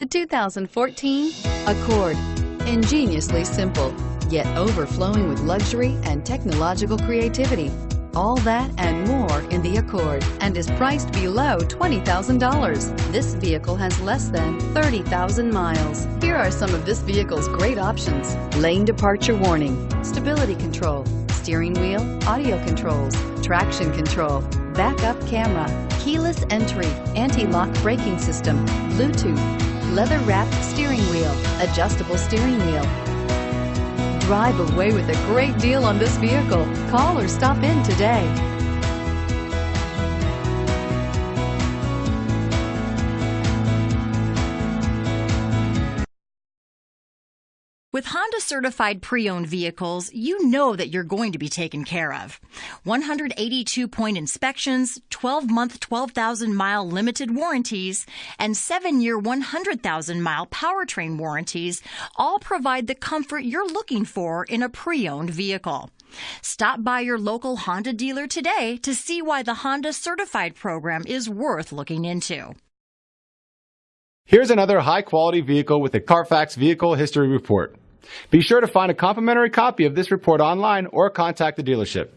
2014 Accord. Ingeniously simple, yet overflowing with luxury and technological creativity. All that and more in the Accord, and is priced below $20,000. This vehicle has less than 30,000 miles. Here are some of this vehicle's great options: lane departure warning, stability control, steering wheel audio controls, traction control, backup camera, keyless entry, anti-lock braking system, Bluetooth, leather-wrapped steering wheel, adjustable steering wheel. Drive away with a great deal on this vehicle. Call or stop in today. With Honda certified pre-owned vehicles, you know that you're going to be taken care of. 182-point inspections, 12-month 12,000-mile limited warranties, and 7-year 100,000-mile powertrain warranties all provide the comfort you're looking for in a pre-owned vehicle. Stop by your local Honda dealer today to see why the Honda certified program is worth looking into. Here's another high-quality vehicle with a Carfax Vehicle History Report. Be sure to find a complimentary copy of this report online or contact the dealership.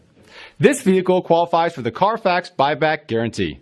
This vehicle qualifies for the Carfax Buyback Guarantee.